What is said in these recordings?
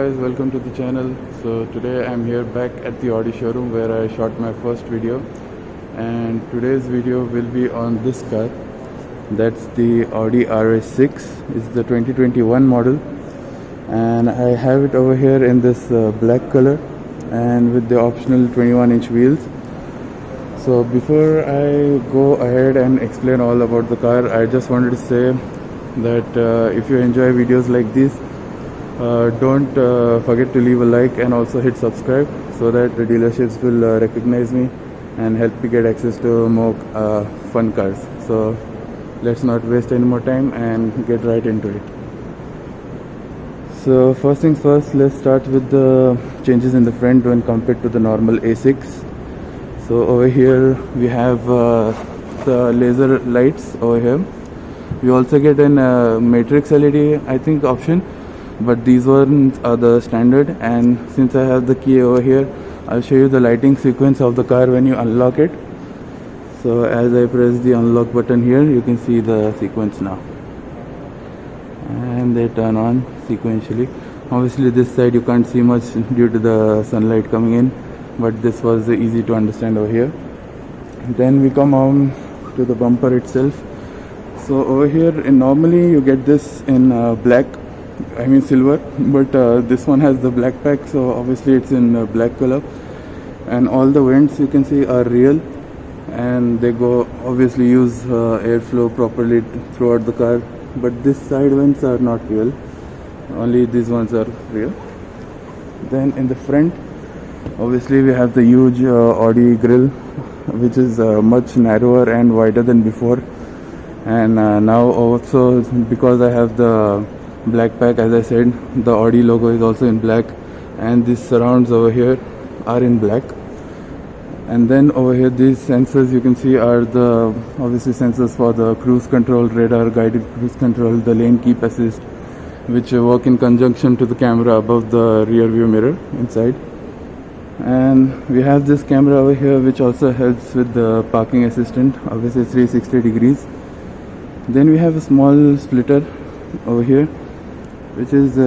guys, welcome to the channel. So today I'm here back at the Audi showroom where I shot my first video, and today's video will be on this car. That's the Audi RS6. It's the 2021 model, and I have it over here in this black color and with the optional 21-inch wheels. So before I go ahead and explain all about the car, I just wanted to say that if you enjoy videos like this, don't forget to leave a like and also hit subscribe so that the dealerships will recognize me and help me get access to more fun cars. So let's not waste any more time and get right into it. So first things first, let's start with the changes in the front when compared to the normal A6. So over here we have the laser lights over here. We also get an matrix LED I think option, but these ones are the standard. And since I have the key over here, I'll show you the lighting sequence of the car when you unlock it. So as I press the unlock button here, you can see the sequence now, and they turn on sequentially. Obviously this side you can't see much due to the sunlight coming in, but this was easy to understand over here. Then we come on to the bumper itself. So over here, normally you get this in black, I mean silver, but this one has the black pack, so obviously it's in black color. And all the vents you can see are real, and they go obviously use airflow properly throughout the car. But this side vents are not real, only these ones are real. Then in the front, obviously we have the huge Audi grille, which is much narrower and wider than before. And now also, because I have the black pack, as I said, the Audi logo is also in black, and these surrounds over here are in black. And then over here, these sensors you can see are the obviously sensors for the cruise control, radar guided cruise control, the lane keep assist, which work in conjunction to the camera above the rear view mirror inside. And we have this camera over here which also helps with the parking assistant, obviously 360 degrees. Then we have a small splitter over here, which is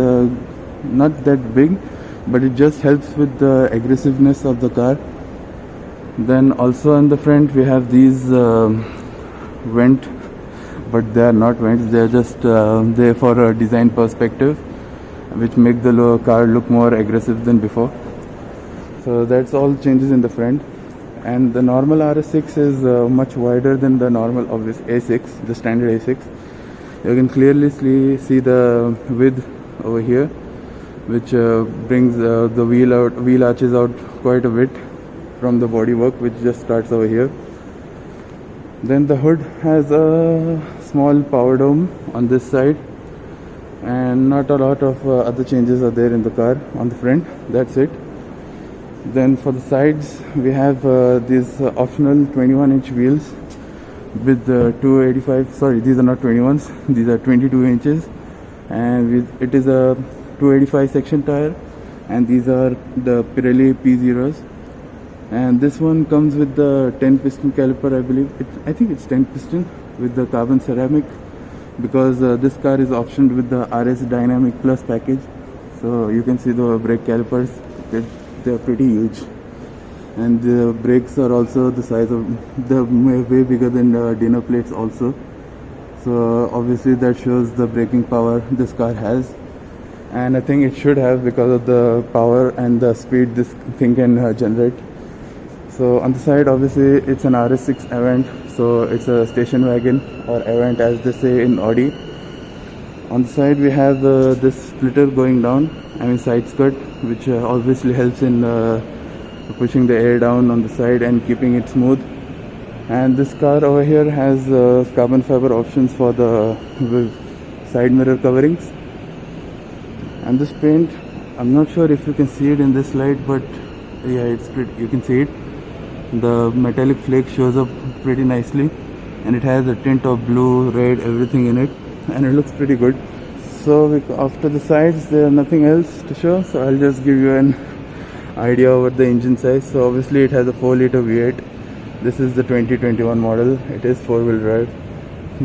not that big, but it just helps with the aggressiveness of the car. Then also on the front we have these vent, but they are not vents, they are just there for a design perspective, which make the car look more aggressive than before. So that's all changes in the front. And the normal RS6 is much wider than the normal of this A6, the standard A6. You can clearly see the width over here, which brings the wheel arches out quite a bit from the bodywork, which just starts over here. Then the hood has a small power dome on this side, and not a lot of other changes are there in the car on the front. That's it. Then for the sides we have these optional 21-inch wheels with 285, sorry, these are not 21s, these are 22 inches, and it is a 285 section tire, and these are the Pirelli P0s. And this one comes with the 10 piston caliper, I believe. I think it's 10 piston with the carbon ceramic, because this car is optioned with the RS Dynamic Plus package. So you can see the brake calipers, they're pretty huge, and the brakes are also the size of, they're way bigger than dinner plates also. So obviously that shows the braking power this car has, and I think it should have, because of the power and the speed this thing can generate. So on the side, obviously it's an RS6 Avant, so it's a station wagon, or Avant as they say in Audi. On the side we have this splitter going down, I mean side skirt, which obviously helps in pushing the air down on the side and keeping it smooth. And this car over here has carbon fiber options for the side mirror coverings. And this paint, I'm not sure if you can see it in this light, but yeah, it's pretty, you can see it. The metallic flake shows up pretty nicely, and it has a tint of blue, red, everything in it, and it looks pretty good. So after the sides there are nothing else to show, so I'll just give you an idea over the engine size. So obviously it has a 4-liter V8. This is the 2021 model. It is 4-wheel drive,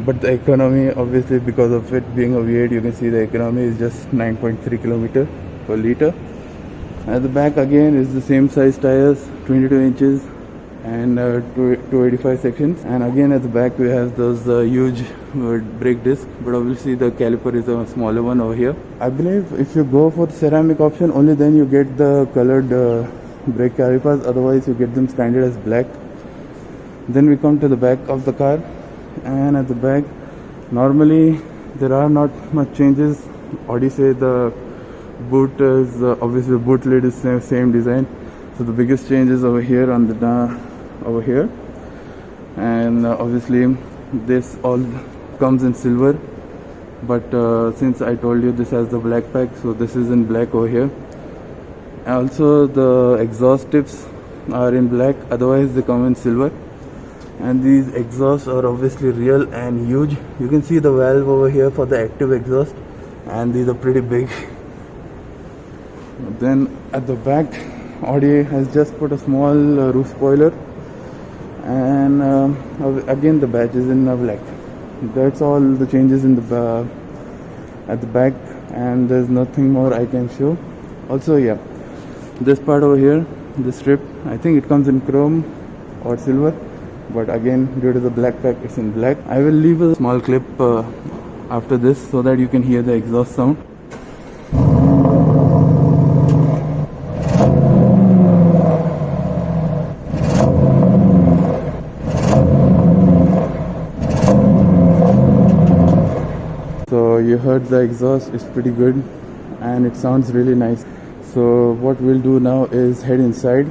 but the economy, obviously because of it being a V8, you can see the economy is just 9.3 kilometer. per liter. At the back again is the same size tires, 22 inches and 285 sections. And again at the back we have those huge brake disc, but obviously the caliper is a smaller one over here. I believe if you go for the ceramic option, only then you get the colored brake calipers, otherwise you get them standard as black. Then we come to the back of the car, and at the back normally there are not much changes. Audi say the boot is obviously the boot lid is same design, so the biggest change is over here on the over here. And obviously this all comes in silver, but since I told you this has the black pack, so this is in black over here. Also the exhaust tips are in black, otherwise they come in silver. And these exhausts are obviously real and huge. You can see the valve over here for the active exhaust, and these are pretty big. Then at the back, Audi has just put a small roof spoiler, and again the badge is in black. That's all the changes in the at the back, and there's nothing more I can show. Also, yeah, this part over here, this strip, I think it comes in chrome or silver, but again due to the black pack it's in black. I will leave a small clip after this so that you can hear the exhaust sound. So you heard the exhaust is pretty good and it sounds really nice. So what we'll do now is head inside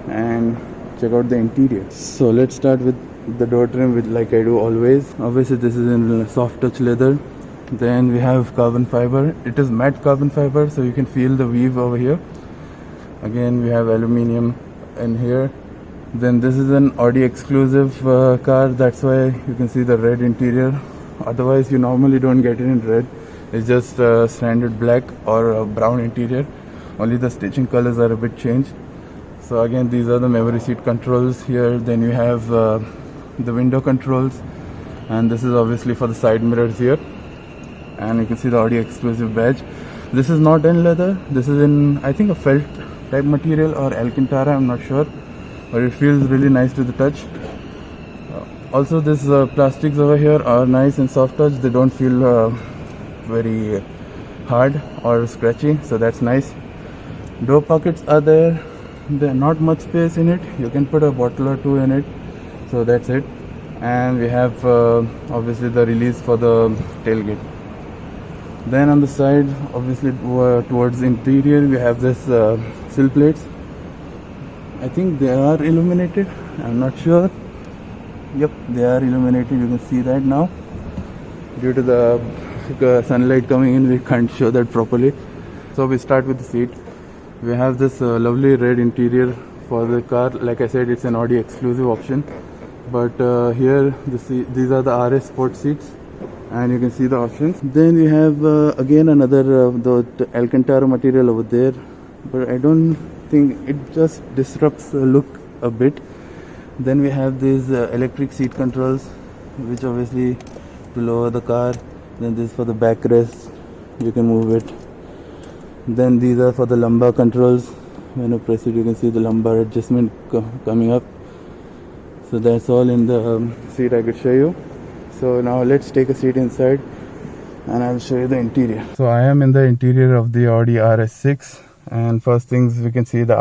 and check out the interior. So let's start with the door trim, with like I do always. Obviously this is in soft touch leather. Then we have carbon fiber. It is matte carbon fiber, so you can feel the weave over here. Again we have aluminium in here. Then this is an Audi exclusive car, that's why you can see the red interior. Otherwise you normally don't get it in red. It's just standard black or brown interior. Only the stitching colors are a bit changed. So again these are the memory seat controls here. Then you have the window controls, and this is obviously for the side mirrors here. And you can see the Audi exclusive badge. This is not in leather, this is in I think a felt type material or Alcantara, I'm not sure, but it feels really nice to the touch. Also these plastics over here are nice and soft touch. They don't feel very hard or scratchy, so that's nice. Door pockets are there. There's not much space in it. You can put a bottle or two in it, so that's it. And we have obviously the release for the tailgate. Then on the side, obviously towards the interior, we have this sill plates. I think they are illuminated, I'm not sure. Yep, they are illuminated, you can see that now. Due to the sunlight coming in, we can't show that properly. So we start with the seat. We have this lovely red interior for the car. Like I said, it's an Audi exclusive option. But here, these are the RS Sport seats, and you can see the options. Then we have again another the Alcantara material over there, but I don't think it just disrupts the look a bit. Then we have these electric seat controls, which obviously to lower the car. Then this for the backrest, you can move it. Then these are for the lumbar controls. When you press it, you can see the lumbar adjustment coming up. So that's all in the seat I could show you. So now let's take a seat inside and I'll show you the interior. So I am in the interior of the Audi RS6, and first things we can see the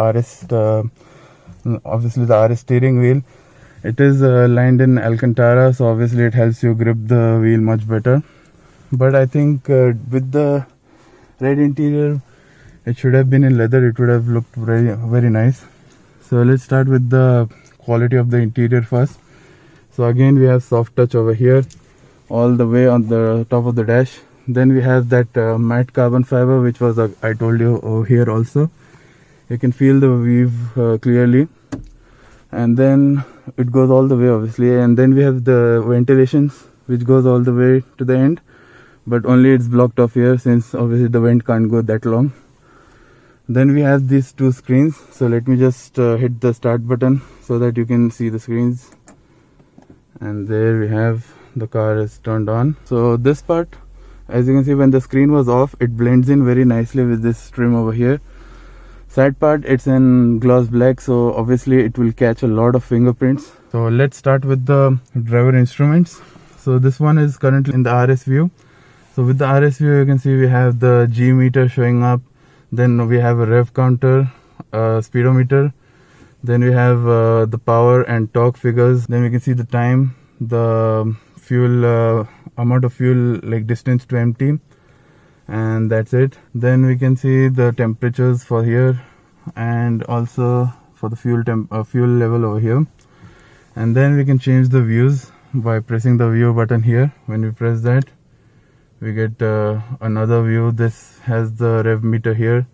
obviously the RS steering wheel. It is lined in Alcantara, so obviously it helps you grip the wheel much better. But I think with the red interior, it should have been in leather. It would have looked very, very nice. So let's start with the quality of the interior first. So again we have soft touch over here, all the way on the top of the dash. Then we have that matte carbon fiber, which was I told you over here also. You can feel the weave clearly, and then it goes all the way obviously. And then we have the ventilations, which goes all the way to the end, but only it's blocked off here since obviously the vent can't go that long. Then we have these two screens. So let me just hit the start button so that you can see the screens. And there we have the car is turned on. So this part As you can see, when the screen was off, it blends in very nicely with this trim over here. Side part, it's in gloss black, so obviously it will catch a lot of fingerprints. So let's start with the driver instruments. So this one is currently in the RS view. So with the RS view, you can see we have the G meter showing up. Then we have a rev counter, speedometer. Then we have the power and torque figures. Then we can see the time, the fuel, amount of fuel, like distance to empty, and that's it. Then we can see the temperatures for here, and also for the fuel level over here. And then we can change the views by pressing the view button here. When we press that, we get another view. This has the rev meter here,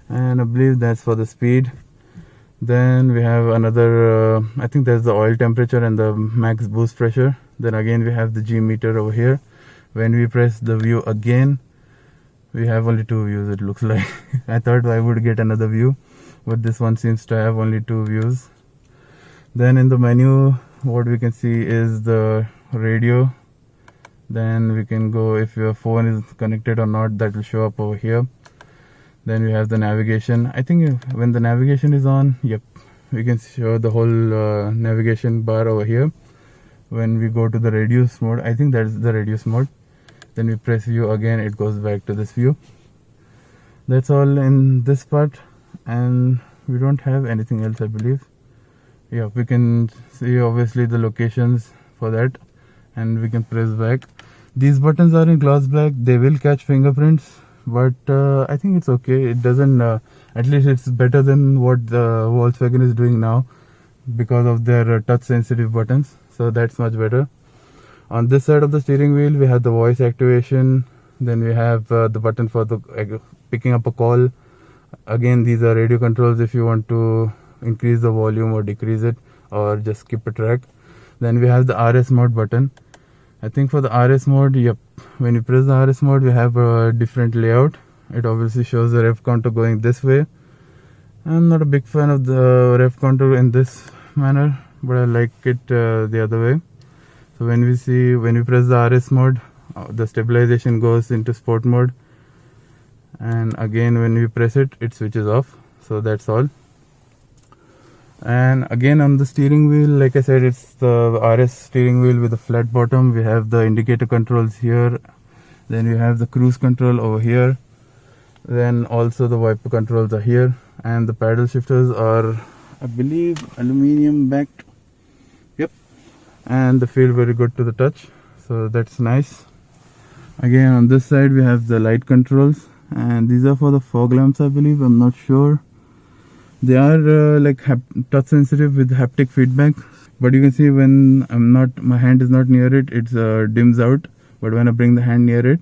and I believe that's for the speed. Then we have another, I think that's the oil temperature and the max boost pressure. Then again we have the G meter over here. When we press the view again, we have only two views, it looks like. I thought I would get another view, but this one seems to have only two views. Then in the menu, what we can see is the radio. Then we can go, if your phone is connected or not, that will show up over here. Then we have the navigation. I think when the navigation is on, yep, we can show the whole navigation bar over here. When we go to the radius mode, I think that's the radius mode. Then we press view again, it goes back to this view. That's all in this part, and we don't have anything else, I believe. Yeah, we can see obviously the locations for that, and we can press back. These buttons are in gloss black. They will catch fingerprints, but I think it's okay. It doesn't, at least it's better than what the Volkswagen is doing now because of their touch sensitive buttons. So that's much better. On this side of the steering wheel, we have the voice activation. Then we have the button for the picking up a call. Again, these are radio controls if you want to increase the volume or decrease it, or just skip a track. Then we have the RS mode button. I think for the RS mode, yep, when you press the RS mode, we have a different layout. It obviously shows the rev counter going this way. I'm not a big fan of the rev counter in this manner, but I like it the other way. So when we press the RS mode, the stabilization goes into sport mode, and again when we press it, it switches off. So that's all. And again on the steering wheel, like I said, it's the RS steering wheel with a flat bottom. We have the indicator controls here. Then we have the cruise control over here. Then also the wiper controls are here, and the paddle shifters are, I believe, aluminium backed. Yep, and they feel very good to the touch, so that's nice. Again on this side we have the light controls, and these are for the fog lamps, I believe. I'm not sure. They are like touch sensitive with haptic feedback, but you can see when my hand is not near it, it dims out. But when I bring the hand near it,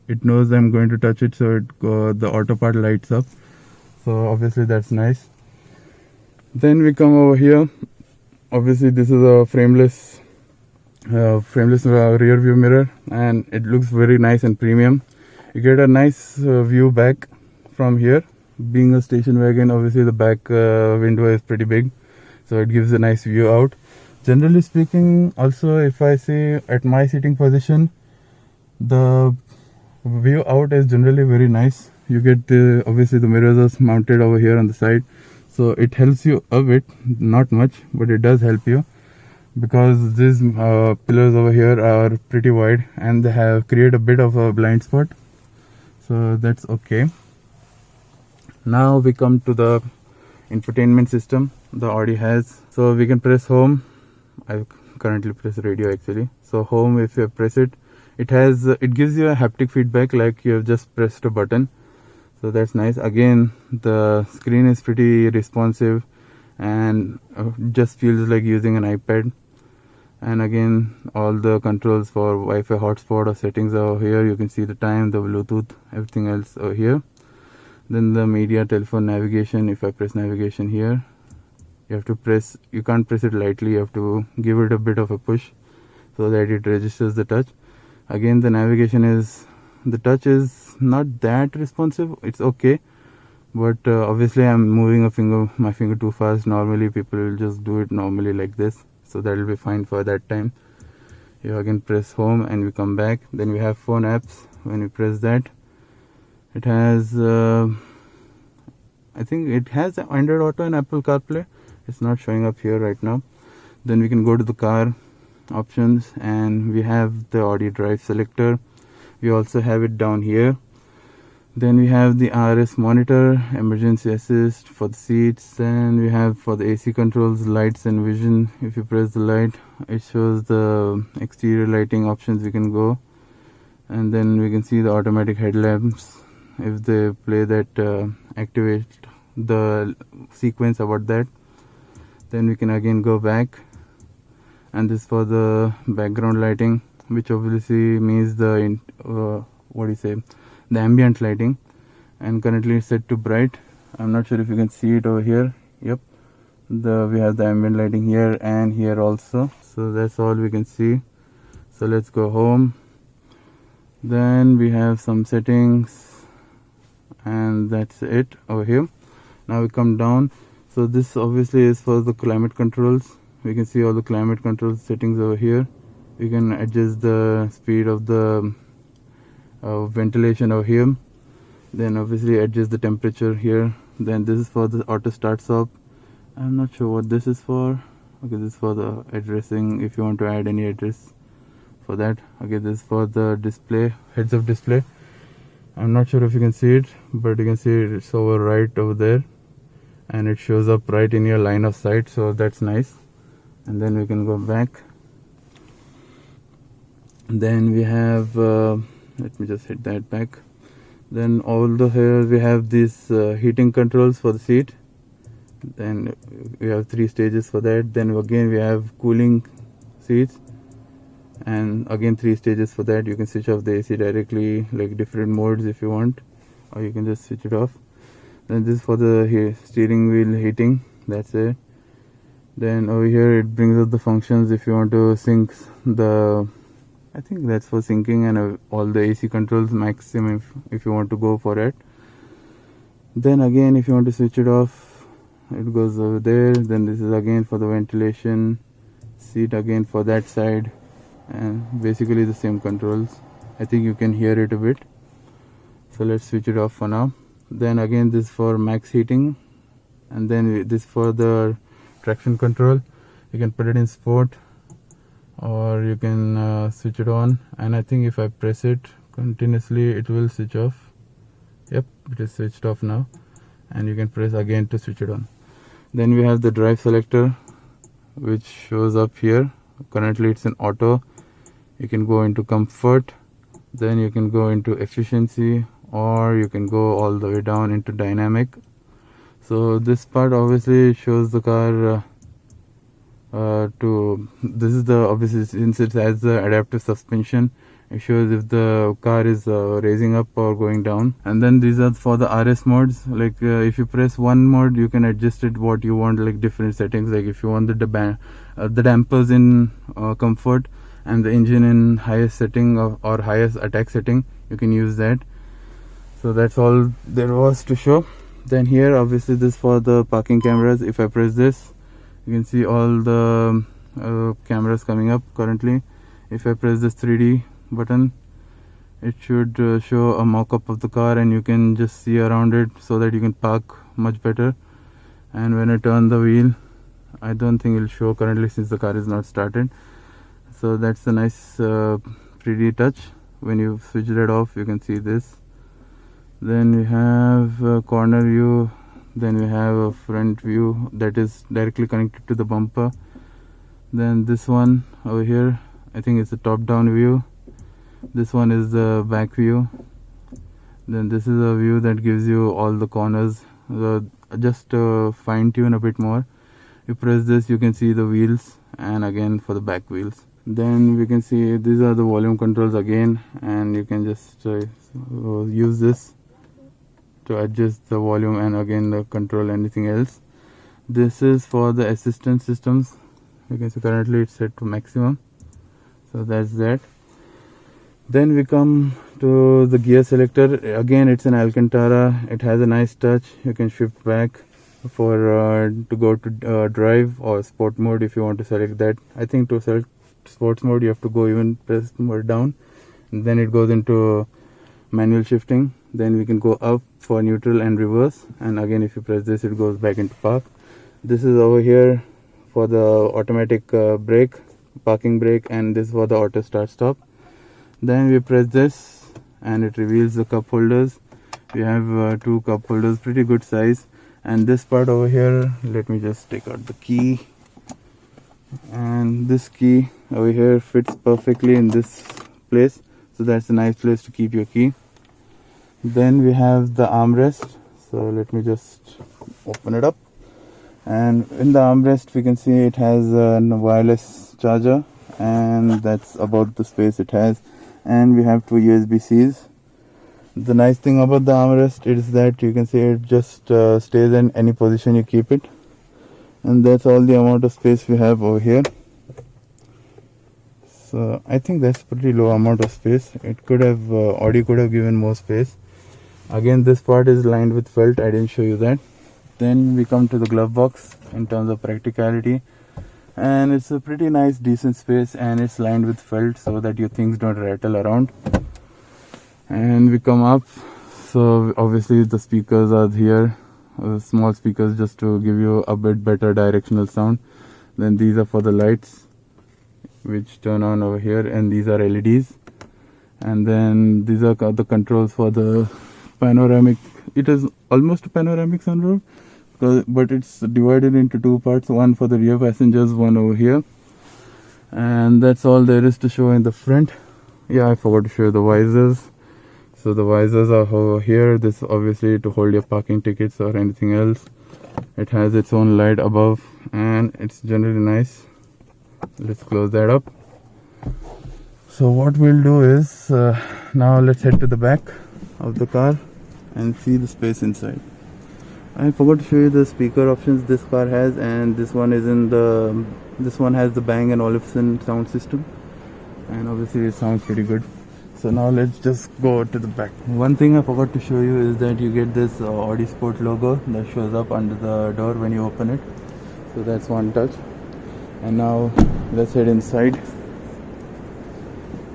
it knows I'm going to touch it, so the auto part lights up. So obviously that's nice. Then we come over here. Obviously this is a frameless rear view mirror, and it looks very nice and premium. You get a nice view back from here. Being a station wagon, obviously the back window is pretty big, so it gives a nice view out. Generally speaking, also if I say at my sitting position, the view out is generally very nice. You get obviously the mirrors are mounted over here on the side, so it helps you a bit, not much, but it does help you, because these pillars over here are pretty wide and they have create a bit of a blind spot, so that's okay. Now we come to the infotainment system the Audi has. So we can press home. I currently press radio actually. So home, if you press it, it gives you a haptic feedback like you have just pressed a button. So that's nice. Again, the screen is pretty responsive and just feels like using an iPad. And again, all the controls for Wi-Fi hotspot or settings are over here. You can see the time, the Bluetooth, everything else over here. Then the media, telephone, navigation. If I press navigation here, you can't press it lightly, you have to give it a bit of a push so that it registers the touch. Again, the touch is not that responsive, it's okay, but obviously I'm moving my finger too fast. Normally people will just do it normally like this, so that will be fine for that time. You again press home and we come back. Then we have phone apps. When we press that, it has I think it has Android Auto and Apple CarPlay. It's not showing up here right now. Then we can go to the car options and we have the Audi drive selector. We also have it down here. Then we have the RS monitor, emergency assist for the seats. Then we have for the AC controls, lights and vision. If you press the light, it shows the exterior lighting options we can go. And then we can see the automatic headlamps. If they play that, activate the sequence about that. Then we can again go back. And this for the background lighting, which obviously means the the ambient lighting, and currently it's set to bright. I'm not sure if you can see it over here. Yep, we have the ambient lighting here and here also. So that's all we can see. So let's go home. Then we have some settings and that's it over here. Now we come down. So this obviously is for the climate controls. We can see all the climate control settings over here. We can adjust the speed of the ventilation over here. Then obviously adjust the temperature here. Then this is for the auto start stop. I'm not sure what this is for. Okay, this is for the addressing, if you want to add any address for that. Okay, this is for the display, heads up display. I'm not sure if you can see it, but you can see it's over right over there and it shows up right in your line of sight, so that's nice. And then we can go back. Then we have let me just hit that back. Then although here we have these heating controls for the seat. Then we have 3 stages for that. Then again we have cooling seats, and again 3 stages for that. You can switch off the AC directly, like different modes if you want, or you can just switch it off. Then this is for the steering wheel heating. That's it. Then over here it brings up the functions if you want to sync the, I think that's for syncing, and all the AC controls maximum if you want to go for it. Then again if you want to switch it off, it goes over there. Then this is again for the ventilation, seat again for that side, and basically the same controls. I think you can hear it a bit, so let's switch it off for now. Then again this for max heating, and then this for the traction control. You can put it in sport, or you can switch it on, and I think if I press it continuously it will switch off. Yep, it is switched off now, and you can press again to switch it on. Then we have the drive selector, which shows up here. Currently it's in auto. You can go into comfort, then you can go into efficiency, or you can go all the way down into dynamic. So this part obviously shows the car this is the, obviously since it has the adaptive suspension, it shows if the car is raising up or going down. And then these are for the RS modes. Like if you press one mode, you can adjust it what you want, like different settings. Like if you want the dampers in comfort and the engine in highest setting or highest attack setting, you can use that. So that's all there was to show. Then here obviously this for the parking cameras. If I press this, you can see all the cameras coming up currently. If I press this 3D button, it should show a mock-up of the car, and you can just see around it so that you can park much better. And when I turn the wheel, I don't think it will show currently since the car is not started. So that's a nice 3D touch. When you switch that off, you can see this. Then we have a corner view. Then we have a front view that is directly connected to the bumper. Then this one over here, I think it's a top-down view. This one is the back view. Then this is a view that gives you all the corners. Just fine-tune a bit more. You press this, you can see the wheels, and again for the back wheels. Then we can see these are the volume controls again, and you can just use this to adjust the volume and again the control anything else. This is for the assistance systems. You can see currently it's set to maximum, so that's that. Then we come to the gear selector. Again it's an Alcantara. It has a nice touch. You can shift back for to go to drive or sport mode if you want to select that. I think to select sports mode, you have to go even press more down, and then it goes into manual shifting. Then we can go up for neutral and reverse, and again if you press this, it goes back into park. This is over here for the automatic brake, parking brake, and this is for the auto start stop. Then we press this and it reveals the cup holders. We have 2 cup holders, pretty good size. And this part over here, let me just take out the key, and this key over here fits perfectly in this place, so that's a nice place to keep your key. Then we have the armrest, so let me just open it up, and in the armrest we can see it has a wireless charger, and that's about the space it has. And we have 2 USB-Cs. The nice thing about the armrest is that you can see it just stays in any position you keep it, and that's all the amount of space we have over here. So I think that's pretty low amount of space. It could have Audi could have given more space. Again, this part is lined with felt, I didn't show you that. Then we come to the glove box in terms of practicality, and it's a pretty nice decent space, and it's lined with felt so that your things don't rattle around. And we come up, so obviously the speakers are here, small speakers just to give you a bit better directional sound. Then these are for the lights which turn on over here, and these are LEDs. And then these are the controls for the panoramic. It is almost a panoramic sunroof, but it's divided into 2 parts, one for the rear passengers, one over here. And that's all there is to show in the front. Yeah, I forgot to show you the visors. So the visors are over here. This obviously to hold your parking tickets or anything else. It has its own light above, and it's generally nice. Let's close that up. So what we'll do is now let's head to the back of the car and see the space inside. I forgot to show you the speaker options this car has, and this one has the Bang & Olufsen sound system, and obviously it sounds pretty good. So now let's just go to the back. One thing I forgot to show you is that you get this Audi Sport logo that shows up under the door when you open it. So that's one touch. And now let's head inside.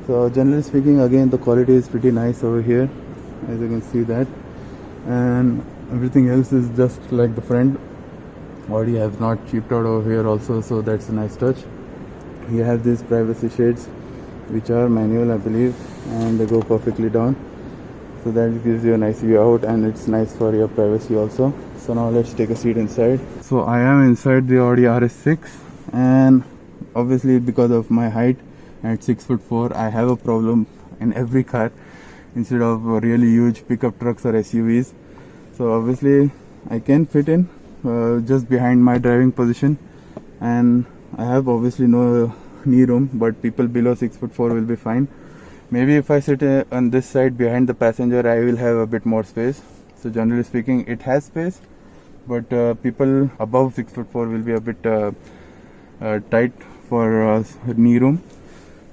So generally speaking, again the quality is pretty nice over here, as you can see that, and everything else is just like the front. Audi has not cheaped out over here also, so that's a nice touch. You have these privacy shades which are manual, I believe, and they go perfectly down, so that gives you a nice view out, and it's nice for your privacy also. So now let's take a seat inside. So I am inside the Audi RS6, and obviously because of my height at 6'4", I have a problem in every car. Instead of really huge pickup trucks or SUVs, so obviously I can fit in just behind my driving position, and I have obviously no knee room, but people below 6'4" will be fine. Maybe if I sit on this side behind the passenger, I will have a bit more space. So generally speaking, it has space, but people above 6'4" will be a bit tight for knee room.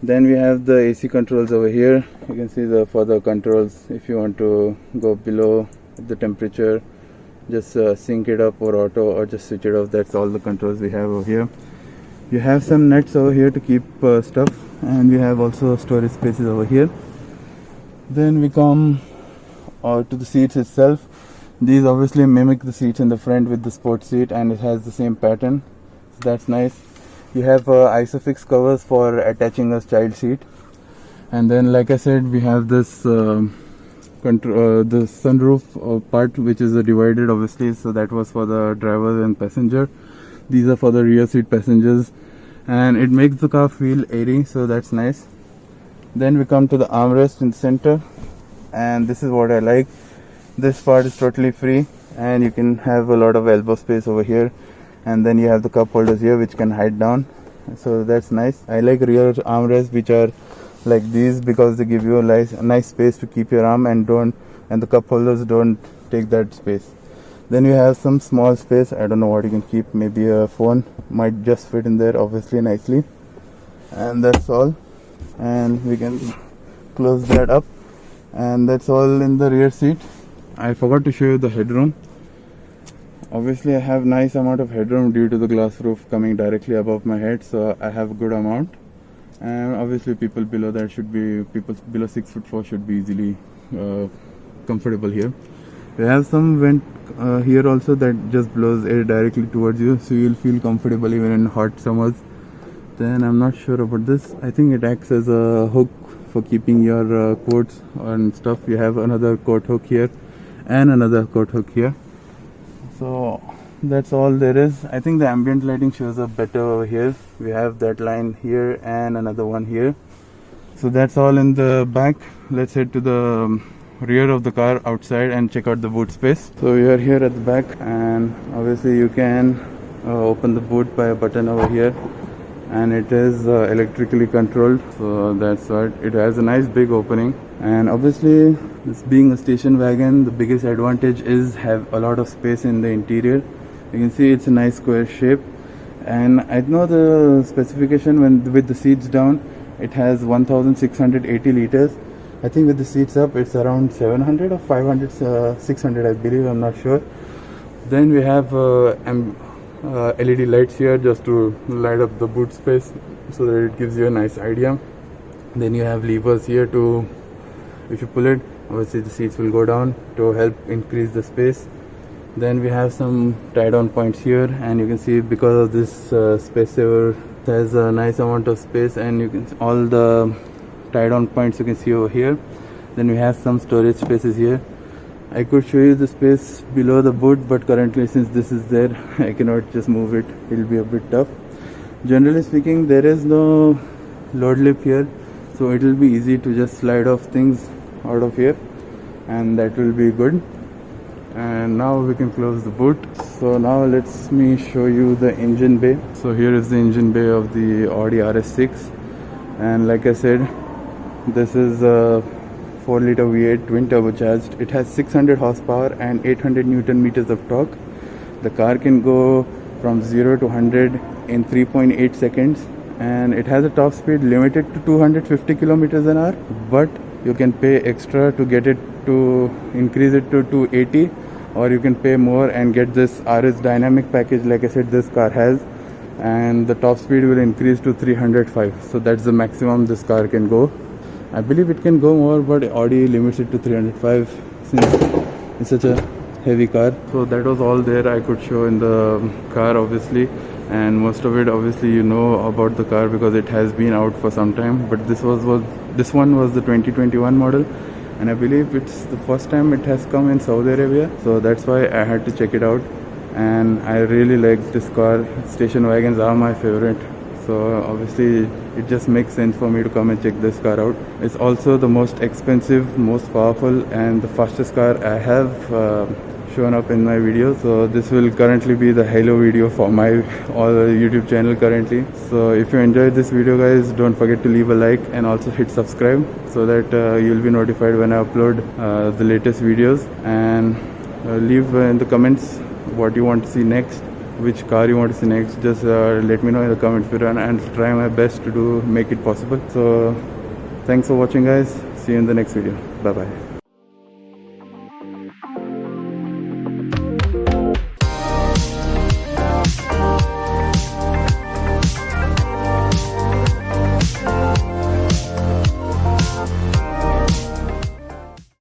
Then we have the AC controls over here. You can see the further controls. If you want to go below the temperature, just sync it up or auto, or just switch it off. That's all the controls we have over here. You have some nets over here to keep stuff, and we have also storage spaces over here. Then we come to the seats itself. These obviously mimic the seats in the front with the sports seat, and it has the same pattern, so that's nice. You have Isofix covers for attaching a child seat, and then like I said, we have this the sunroof part, which is divided obviously, so that was for the driver and passenger. These are for the rear seat passengers, and it makes the car feel airy, so that's nice. Then we come to the armrest in the center, and this is what I like. This part is totally free, and you can have a lot of elbow space over here, and then you have the cup holders here which can hide down, so that's nice. I like rear armrests which are like these because they give you a nice space to keep your arm, and the cup holders don't take that space. Then you have some small space. I don't know what you can keep. Maybe a phone might just fit in there obviously nicely, and that's all. And we can close that up, and that's all in the rear seat. I forgot to show you the headroom. Obviously I have nice amount of headroom due to the glass roof coming directly above my head, so I have a good amount. and obviously people below 6'4" should be easily comfortable here. We have some vent here also that just blows air directly towards you, so you'll feel comfortable even in hot summers. Then I'm not sure about this. I think it acts as a hook for keeping your coats and stuff. You have another coat hook here and another coat hook here. So that's all there is. I think the ambient lighting shows up better over here. We have that line here and another one here. So that's all in the back. Let's head to the rear of the car outside and check out the boot space. So we are here at the back, and obviously you can open the boot by a button over here, and it is electrically controlled. So that's what it has, a nice big opening. And obviously, this being a station wagon, the biggest advantage is have a lot of space in the interior. You can see it's a nice square shape, and I know the specification with the seats down, it has 1680 liters. I think with the seats up it's around 700 or 500, 600 I believe, I'm not sure. Then we have LED lights here just to light up the boot space so that it gives you a nice idea. Then you have levers here to, if you pull it, obviously the seats will go down to help increase the space. Then we have some tie down points here, and you can see because of this space saver, there's a nice amount of space, and you can all the tie down points you can see over here. Then we have some storage spaces here. I could show you the space below the boot, but currently since this is there, I cannot just move it. It will be a bit tough. Generally speaking, there is no load lip here, so it will be easy to just slide off things out of here, and that will be good. And now we can close the boot. So now let me show you the engine bay. So here is the engine bay of the Audi RS6, and like I said, this is a 4-liter V8 twin turbocharged. It has 600 horsepower and 800 Newton meters of torque. The car can go from 0 to 100 in 3.8 seconds, and it has a top speed limited to 250 kilometers an hour, but you can pay extra to get it to increase it to 280, or you can pay more and get this RS dynamic package like I said this car has, and the top speed will increase to 305. So that's the maximum this car can go. I believe it can go more, but Audi limits it to 305 since it's such a heavy car. So that was all there I could show in the car, obviously, and most of it obviously you know about the car because it has been out for some time. But this one was the 2021 model, and I believe it's the first time it has come in Saudi Arabia, so that's why I had to check it out. And I really like this car. Station wagons are my favorite, so obviously it just makes sense for me to come and check this car out. It's also the most expensive, most powerful, and the fastest car I have shown up in my video. So this will currently be the Halo video for my YouTube channel currently. So if you enjoyed this video, guys, don't forget to leave a like and also hit subscribe so that you'll be notified when I upload the latest videos. And leave in the comments what you want to see next, which car you want to see next. Just let me know in the comments below, and I'll try my best to make it possible. So thanks for watching, guys. See you in the next video. Bye bye.